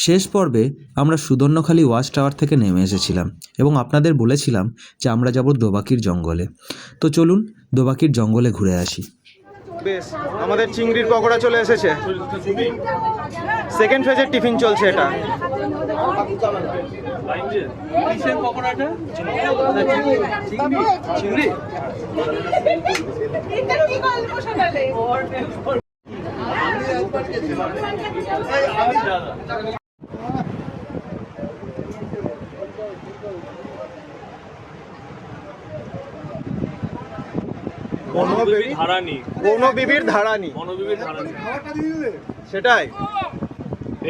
শেষ পর্বে আমরা সুদর্ণখালি ওয়াচ টাওয়ার থেকে নেমে এসেছিলাম এবং আপনাদের বলেছিলাম যে আমরা যাব দোবাকির জঙ্গলে। তো চলুন দোবাকির জঙ্গলে ঘুরে আসি। বেশ, আমাদের চিংড়ির পকোড়া চলে এসেছে। সেকেন্ড ফেজের টিফিন চলছে এটা। চিংড়ি বনবিবির ধারানি। সেটাই,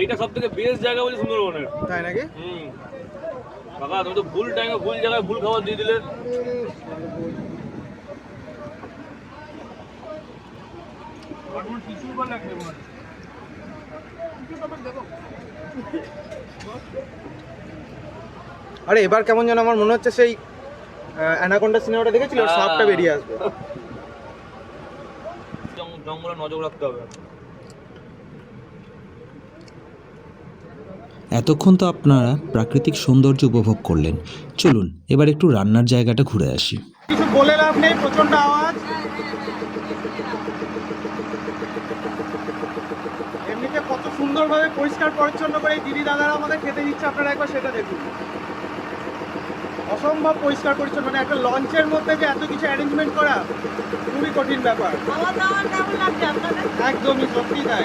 এইটা সব থেকে বেস্ট জায়গা বলি সুন্দরবনের। তাই নাকি? কাকা তুমি তো ভুল টাইমে ভুল জায়গায় ভুল খাবার দিয়ে দিলে। আরে এবার কেমন যেন আমার মনে হচ্ছে সেই অ্যানাকোন্ডা সিনেমাটা দেখেছিল, সাপটা বেরিয়ে আসবে। জঙ্গলে নজর রাখতে হবে। এতক্ষণ তো আপনারা প্রাকৃতিক সৌন্দর্য উপভোগ করলেন, চলুন এবার একটু রান্নার জায়গাটা ঘুরে আসি। কিছু বলে লাভ নেই, প্রচন্ড আওয়াজ। এমনিতে কত সুন্দরভাবে পরিষ্কার পরিচ্ছন্ন করে এই দিদি দাদারা আমাদের খেতে দিচ্ছে, আপনারা একবার সেটা দেখুন। অসম্ভব পরিষ্কার পরিচ্ছন্ন, মানে একটা লঞ্চের মধ্যে যে এত কিছু অ্যারেঞ্জমেন্ট করা খুবই কঠিন ব্যাপার। একদমই সত্যি তাই,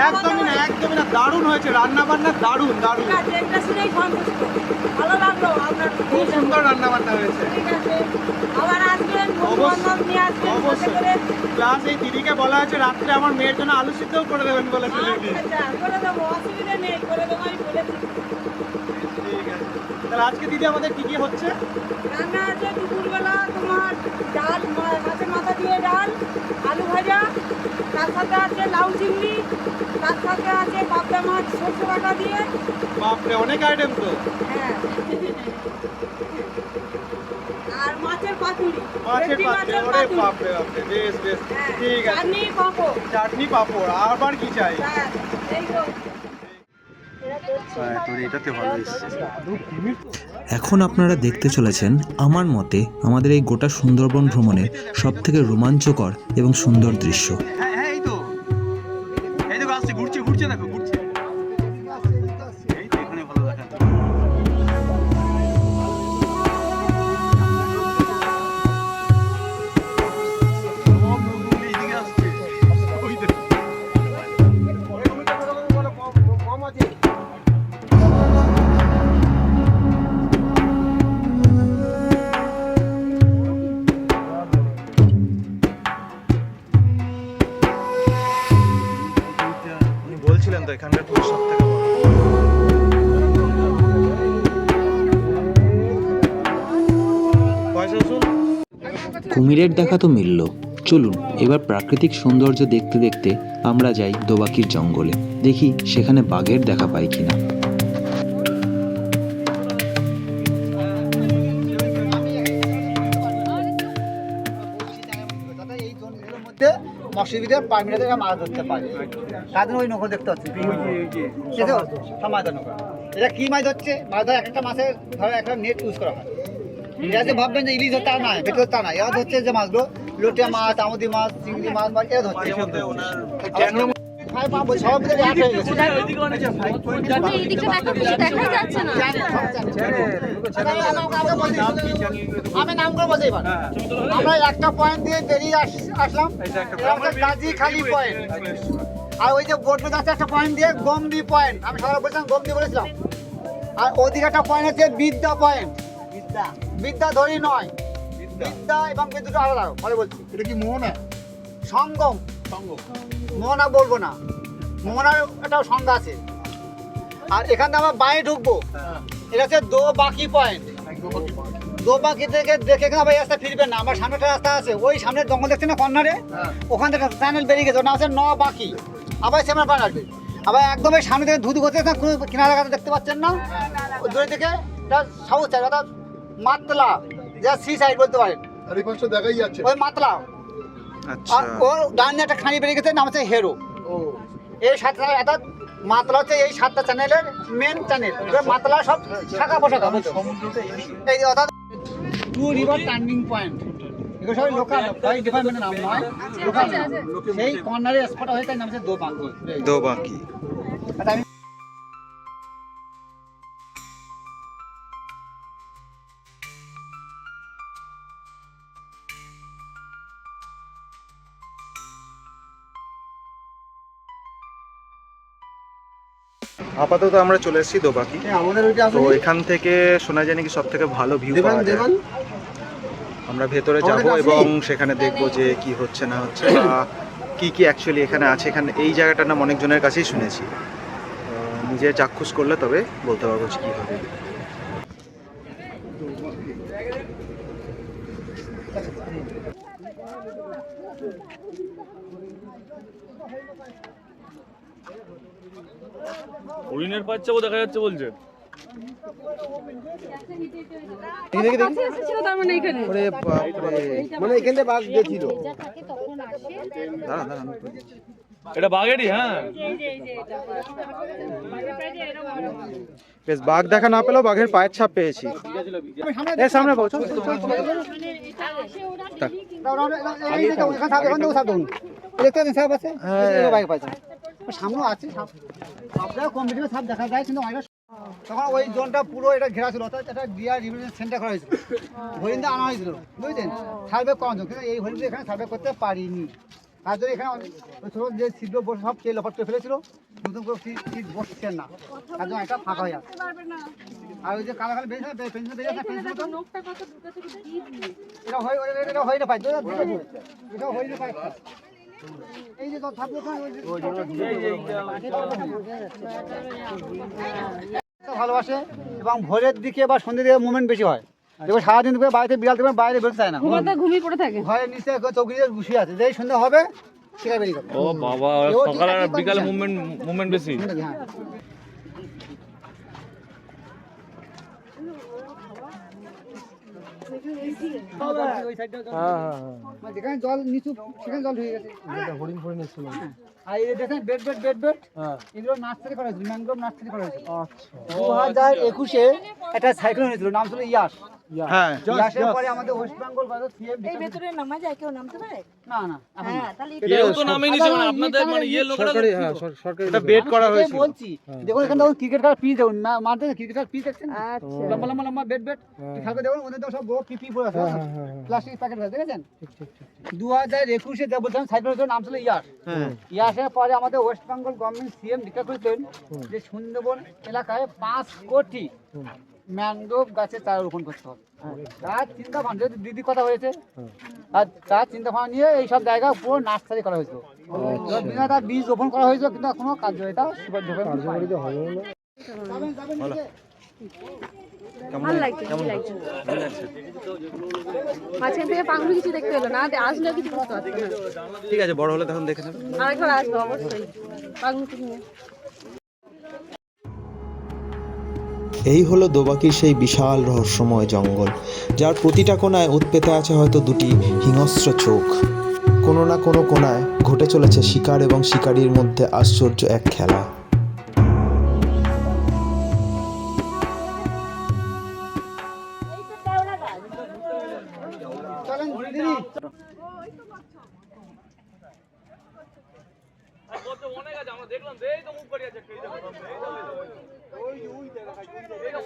একদমই না, একদমই না। দারুণ হয়েছে রান্না বান্না, দারুণ দারুণ, খুব সুন্দর রান্না বান্না হয়েছে। প্লাস এই দিদিকে বলা হয়েছে রাত্রে আমার মেয়ের জন্য আলু সিদ্ধও করে দেবেন বলেছে। তাহলে আজকে দিদি আমাদের কি কি হচ্ছে? রান্না আছে দুপুরবেলা তোমার ডাল, মাছের মাথা দিয়ে ডাল, আলু ভাজা, তার সাথে আছে লাউ চিংড়ি, তার সাথে আছে পাবদা মাছ সরষে বাটা দিয়ে। বাপরে, অনেক আইটেম তো। হ্যাঁ, আর মাছের পাতুরি। মাছের পাতুরি, ওরে বাপরে বাপরে, বেশ বেশ, ঠিক আছে। চাটনি পাঁপড়। চাটনি পাঁপড়, আবার কি চাই? হ্যাঁ, এই তো। এখন আপনারা দেখতে চলেছেন আমার মতে আমাদের এই গোটা সুন্দরবন ভ্রমণের সবথেকে রোমাঞ্চকর এবং সুন্দর দৃশ্য। এই তো আসছে, ঘুরছে ঘুরছে, দেখো ঘুরছে। এই তো এখানে ভালো দেখা যায়। বলছিলেন তো এখানকার পুরো সব থেকে বড়। পয়সা শুন। কুমিরের দেখা তো মিলল, চলুন এবার প্রাকৃতিক সৌন্দর্য দেখতে দেখতে আমরা যাই দোবাকির জঙ্গলে, দেখি সেখানে বাঘের দেখা পাই কিনা। মৎস্যবিদের পারমিটাতে মাছ ধরতে পারে, তার জন্য ওই নৌকো দেখতে পাচ্ছি নৌকা। এটা কি মাছ ধরছে? মাছ ধরা একটা মাছের ধরো একটা নেট ইউজ করা হয়। এরা যে ভাববেন যে ইলিশ ধরতে, তা নয়, ভেতর তা নয়। এরা ধরছে যে মাছগুলো লোটে মাছ, আমুদি মাছ, চিংড়ি মাছ, এরা ধরছে। আমি নাম করে বলতে পারি। আমরা একটা পয়েন্ট দিয়ে বেরিয়ে আসলাম, গাজীখালি পয়েন্ট। আর ওই যে বোট যাচ্ছে একটা পয়েন্ট দিয়ে গমদি পয়েন্ট, আমি সবাই বলছিলাম গমদি বলেছিলাম। আর ওদিকে একটা পয়েন্ট হচ্ছে বিদ্যা পয়েন্ট। বিদ্যা ধরি নয়, বিদ্যা এবং বিদ্যুৎ আলাদা। পরে বলছি এটা কি মোহনা সঙ্গম, মোহনা বলবো না, মোহনার একটা সংজ্ঞা আছে। আর এখান থেকে আমরা বাইরে ঢুকবো, এটা হচ্ছে দোবাকি পয়েন্ট। দোবাকি থেকে দেখে এখানে আবার রাস্তা ফিরবেন না, আমার সামনে একটা রাস্তা আছে, ওই সামনের জঙ্গল দেখছেন না কর্নারে, ওখান থেকে চ্যানেল বেরিয়ে গেছে, ওটা আছে নবাকি। আবার সেখানে পার আসবে, আবার একদম এই সামনে থেকে ধুধু করতে কোনো কিনারা কাছে দেখতে পাচ্ছেন না, দূরে থেকে সাউথ সাইড অর্থাৎ মাতলা, যা সি সাইড বলতে পারেন, ওই মাতলা। আর ওর ডান একটা খানি বেরিয়ে গেছে, নাম হচ্ছে হেরো। এই 7টা অর্থাৎ মাতলা হচ্ছে এই 7টা চ্যানেলের মেন চ্যানেল। এবার মাতলা সব শাখা পোশাখা এই যে অর্থাৎ টু রিভার টার্নিং পয়েন্ট, এগুলো সবাই লোকাল ডিপার্টমেন্টের নাম নয়, লোকাল সেই কর্নারে স্পট হয়ে তাই নাম হচ্ছে দোবাকি। দোবাকি। আমি আপাতত আমরা চলে এসেছি দোবাকি। আমাদের ওইটা তো এখান থেকে শোনা যায় নাকি সব থেকে ভালো ভিউ পাওয়া যায়। আমরা ভেতরে যাব এবং সেখানে দেখবো যে কি হচ্ছে না হচ্ছে বা কি কি অ্যাকচুয়ালি এখানে আছে। এখানে এই জায়গাটার নাম অনেকজনের কাছেই শুনেছি, নিজে চাক্ষুষ করলে তবে বলতে পারবো কি হবে। হরিণের বাচ্চাও দেখা যাচ্ছে বলছে। মানে এখানে বাঘ গেছিল। এটা বাঘেরই। হ্যাঁ, বেশ, বাঘ দেখা না পেলেও বাঘের পায়ের ছাপ পেয়েছি। এর সামনে পৌঁছো। সামনেও আছে কম্পিটিভ সাপ দেখা যায়, কিন্তু তখন ওই জোনটা পুরো এটা ঘেরা ছিল, অর্থাৎ এটা ডিয়ার রিভিউশন সেন্টার করা হয়েছিল, হরিণটা আনা হয়েছিল বুঝলেন, সার্ভে করার জন্য। কিন্তু এই হরিণটা এখানে সার্ভে করতে পারিনি, তার জন্য এখানে ছোটো যে ছিদ্র বসে সব খেয়ে লপট করে ফেলেছিল, নতুন করে সিট বসছে না, তার জন্য একটা ফাঁকা হয়ে যাচ্ছে। আর ওই যে কালো কালো বেরিয়েছে পেন্সিল বেরিয়েছে, পেন্সিল এটা হরিণে পাই, এটা হরিণে পাই। এই যে ভালোবাসে এবং ভোরের দিকে বা সন্ধ্যের দিকে মুভমেন্ট বেশি হয়। দেখো সারাদিন ধরে বাড়িতে বিড়াল দেখবেন বাইরে বেরোতে চায় না, ঘুমিয়ে পড়ে থাকে, ঘরের নিচে চৌকি দিয়ে বসে আছে, যেই সন্ধ্যা হবে সেটা বেরিয়ে যাবে। ও বাবা, সকাল আর বিকালে মুভমেন্ট বেশি। হ্যাঁ, যেখানে জল নিচু সেখানে জল ঢুকে গেছে, হরিণ ফরিণ এসেছিল। আর এই দেখেন বেড এগুলো নার্সারি করা হয়েছিল, ম্যানগ্রোভ নার্সারি করা হয়েছিল। 2021-এ একটা সাইক্লোন হয়েছিল, নাম ছিল ইয়াস। হ্যাঁ, ইয়াসের পরে আমাদের ওয়েস্ট বেঙ্গল সিএম এই ভেতরে নামা যায়, কেউ নামতে পারে না না হ্যাঁ, তাহলে কেউ তো নামেই নিছে, মানে আপনাদের মানে ইয়ে লোকরা সরকারি এটা বেড করা হয়েছিল। বলছি দেখুন এখানে দেখুন ক্রিকেট খেলার পিচ দেখুন, মাঠে ক্রিকেট খেলার পিচ দেখছেন, আচ্ছা লম্বা লম্বা লম্বা বেড খেলবে দেখুন, ওদের তো সব বড় পিপি পড়ে আছে, প্লাস্টিক প্যাকেট আছে দেখেছেন। 2021-এ যে বলছিলাম সাইক্লোনের নাম ছিল ইয়াস। ইয়াসের পরে আমাদের West Bengal government CM declare করেছেন যে সুন্দরবন এলাকায় 5 কোটি ম্যানগ্রোভ গাছের চারা রোপণ করতে হবে। তার চিন্তা ভাবনা, যেহেতু দিদির কথা হয়েছে, আর তার চিন্তা ভাবনা নিয়ে এইসব জায়গা পুরো নার্সারি করা হয়েছিল। বিনা তার বীজ রোপণ করা হয়েছিল, কিন্তু এখনো কার্যকারিতা ভালো লাগছে, কি লাগছে? মাঝখান থেকে পাঙ্গুলি কিছু দেখতে হলো না, আসলে কিছু বুঝতে পারছি না। ঠিক আছে, বড় হলে তখন দেখে নেব। আরেকবার আসবো অবশ্যই পাঙ্গুলি নিয়ে। এই হলো দোবাকির সেই বিশাল রহস্যময় জঙ্গল, যার প্রতিটা কোণায় উৎপেতে আছে হয়তো দুটি হিংস্র চোখ। কোনো না কোনো কোণায় ঘটে চলেছে শিকার এবং শিকারীর মধ্যে আশ্চর্য এক খেলা। অনেক আছে, আমরা দেখলাম, এই তো মুখ বাড়ি আছে,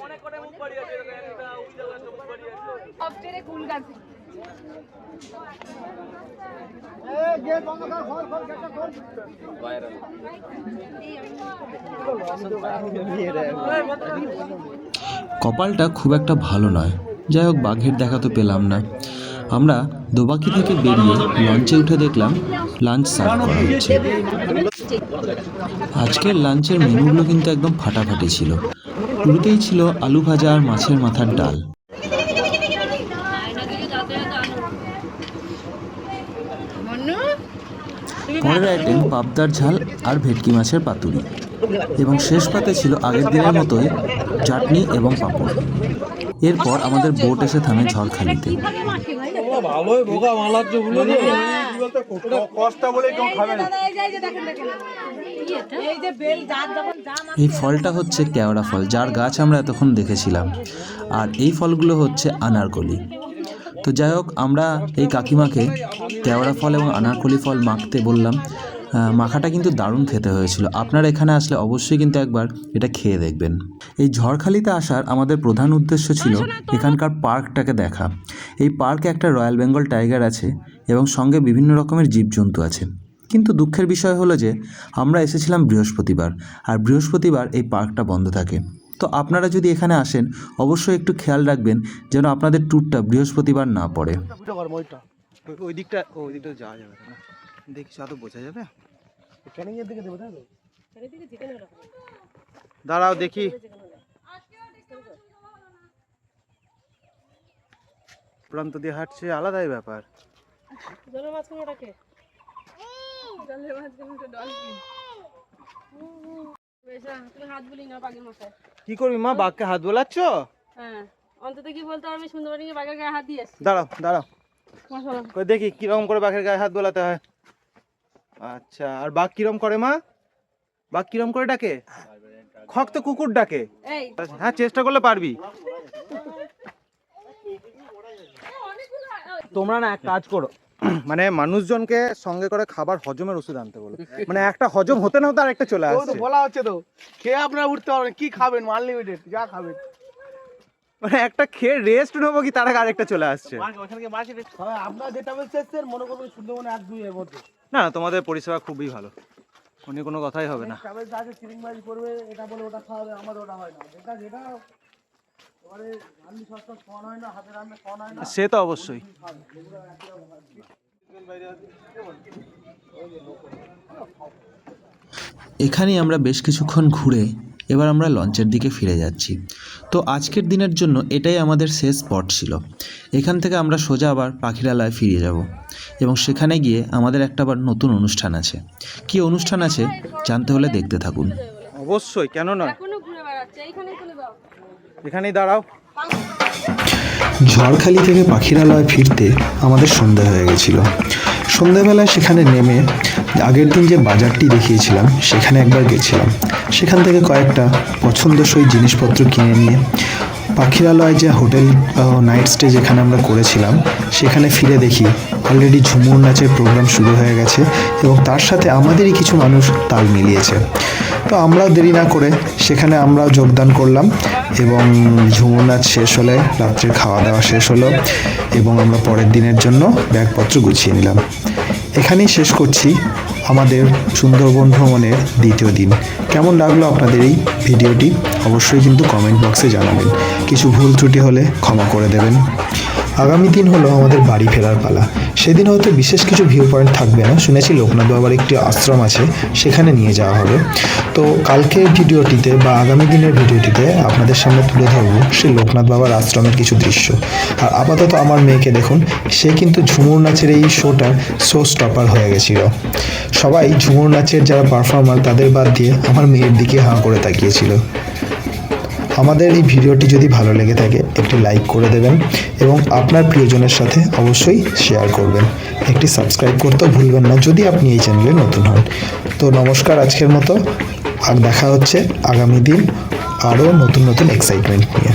অনেক কটাই মুখ বাড়ি আছে, একটা ওই জায়গায় মুখ বাড়ি আছে। সবচেয়ে কুল গাছ কপালটা খুব একটা ভালো নয়, যাই হোক বাঘের দেখা তো পেলাম না। আমরা দোবাকি থেকে বেরিয়ে লঞ্চে উঠে দেখলাম লাঞ্চ সার্ভ করা হচ্ছে। আজকের লাঞ্চের মেনুগুলো কিন্তু একদম ফাটাফাটি ছিল। শুরুতেই ছিল আলু ভাজা আর মাছের মাথার ডাল। পরের আইটেম পাবদার ঝাল আর ভেটকি মাছের পাতুরি, এবং শেষ পাতে ছিল আগের দিনের মতোই চাটনি এবং পাঁপড়। এরপর আমাদের বোট এসে থামে ঝড়খালিতে। এই যে বেল যার যখন জাম এই ফলটা হচ্ছে কেওড়া ফল, যার গাছ আমরা এতক্ষণ দেখেছিলাম, আর এই ফলগুলো হচ্ছে আনারকলি। তো যাই হোক, আমরা এই কাকিমাকে কেওড়া ফল এবং আনারকলি ফল মাখতে বললাম। মাখাটা কিন্তু দারুণ খেতে হয়েছিল। আপনারা এখানে আসলে অবশ্যই কিন্তু একবার এটা খেয়ে দেখবেন। এই ঝড়খালিতে আসার আমাদের প্রধান উদ্দেশ্য ছিল এখানকার পার্কটাকে দেখা। এই পার্কে একটা রয়্যাল বেঙ্গল টাইগার আছে এবং সঙ্গে বিভিন্ন রকমের জীবজন্তু আছে। কিন্তু দুঃখের বিষয় হলো যে আমরা এসেছিলাম বৃহস্পতিবার, আর বৃহস্পতিবার এই পার্কটা বন্ধ থাকে। তো আপনারা যদি এখানে আসেন অবশ্যই একটু খেয়াল রাখবেন যেন আপনাদের ট্যুরটা বৃহস্পতিবার না পড়ে। ওই দিকটা যাওয়া যাবে না, দেখি তো বোঝা যাবে। দাঁড়াও দেখি, প্রান্ত দিয়ে হাঁটছে, আলাদাই ব্যাপার। জলের মাঝখানে ওটাকে জলের মাঝখানে একটা ডলফিন। তুমি হাত বলি না বাঘের মাথায়। কি করবি মা, বাঘকে হাত বোলাচ্ছ? হ্যাঁ, অন্তত কি বলতে পারবে সুন্দরবনে গিয়ে বাঘের গায়ে হাত দিয়ে এসছি। দাঁড়াও দাঁড়াও, মশলা কই দেখি কিরকম করে বাঘের গায়ে হাত বোলাতে হয়। আচ্ছা, আর বাঘ কিরম করে মা? বাঘ কিরম করে ডাকে? খক তো কুকুর ডাকে। এই হ্যাঁ, চেষ্টা করলে পারবি। তোমরা না এক কাজ করো, মানে মানুষজনকে সঙ্গে করে খাবার হজমের ওষুধ আনতে বলো। মানে একটা হজম হতে না হতে আর একটা চলে আসছে। বলা হচ্ছে তো, খেয়ে আপনারা উঠতে পারবেন, কি খাবেন আনলিমিটেড যা খাবেন। মানে একটা খেয়ে রেস্ট নেবো কি তার আগে আরেকটা চলে আসছে। আপনারা যেটা বলছেন মনে করবেন সুন্দরবনে 1-2 এর মধ্যে। না, তোমাদের পরিষেবা খুবই ভালো, অন্য কোনো কথাই হবে না। ট্রাভেল যাকে চিরিংবাজি করবে, এটা বলে ওটা খাওয়াবে, আমাদের ওটা হয় না। যেটা এবারে রান্নি সস্তা খাওয়ান হয় না, হাতে রান্না খাওয়ান হয় না। সে তো অবশ্যই। এখানেই আমরা বেশ কিছুক্ষণ ঘুরে এবার আমরা লঞ্চের দিকে ফিরে যাচ্ছি। তো আজকের দিনের জন্য এটাই আমাদের শেষ স্পট ছিল। এখান থেকে আমরা সোজা আবার পাখিরালয় ফিরে যাব এবং সেখানে গিয়ে আমাদের একটা আবার নতুন অনুষ্ঠান আছে। কী অনুষ্ঠান আছে জানতে হলে দেখতে থাকুন। অবশ্যই, কেন নয়। এখনো ঘুরে বেড়াচ্ছে, এইখানেই চলে যাও। এখানেই দাঁড়াও। ঝড়খালি থেকে পাখিরালয় ফিরতে আমাদের সন্ধ্যা হয়ে গেছিল। সন্ধ্যাবেলায় সেখানে নেমে আগের দিন যে বাজারটি দেখিয়েছিলাম সেখানে একবার গেছিলাম। সেখান থেকে কয়েকটা পছন্দসই জিনিসপত্র কিনে নিয়ে পাখিরালয় যে হোটেল নাইট স্টে যেখানে আমরা করেছিলাম সেখানে ফিরে দেখি অলরেডি ঝুমুর নাচের প্রোগ্রাম শুরু হয়ে গেছে এবং তার সাথে আমাদেরই কিছু মানুষ তাল মিলিয়েছে। তো আমরাও দেরি না করে সেখানে আমরাও যোগদান করলাম এবং ঝুমুর নাচ শেষ হলে রাত্রের খাওয়া দাওয়া শেষ হলো এবং আমরা পরের দিনের জন্য ব্যাগপত্র গুছিয়ে নিলাম। এখানেই শেষ করছি আমাদের সুন্দরবন ভ্রমণের দ্বিতীয় দিন। কেমন লাগলো আপনাদের এই ভিডিওটি অবশ্যই কিন্তু কমেন্ট বক্সে জানাবেন। কিছু ভুল ত্রুটি হলে ক্ষমা করে দেবেন। আগামী দিন হলো আমাদের বাড়ি ফেরার পালা। সেদিন হয়তো বিশেষ কিছু ভিউ পয়েন্ট থাকবে না, শুনেছি লোকনাথ বাবার একটি আশ্রম আছে সেখানে নিয়ে যাওয়া হবে। তো কালকের ভিডিওটিতে বা আগামী দিনের ভিডিওটিতে আপনাদের সামনে তুলে ধরবো সেই লোকনাথ বাবার আশ্রমের কিছু দৃশ্য। আর আপাতত আমার মেয়েকে দেখুন, সে কিন্তু ঝুমুর নাচের এই শোটার শো স্টপার হয়ে গেছিল। সবাই ঝুমুর নাচের যারা পারফর্মার তাদের বাদ দিয়ে আমার মেয়ের দিকে হাঁ করে তাকিয়েছিল। আমাদের এই ভিডিওটি যদি ভালো লেগে থাকে একটি লাইক করে দেবেন এবং আপনার প্রিয়জনের সাথে অবশ্যই শেয়ার করবেন। একটি সাবস্ক্রাইব করতেও ভুলবেন না যদি আপনি এই চ্যানেলে নতুন হন। তো নমস্কার আজকের মতো, আর দেখা হচ্ছে আগামী দিন আরও নতুন নতুন এক্সাইটমেন্ট নিয়ে।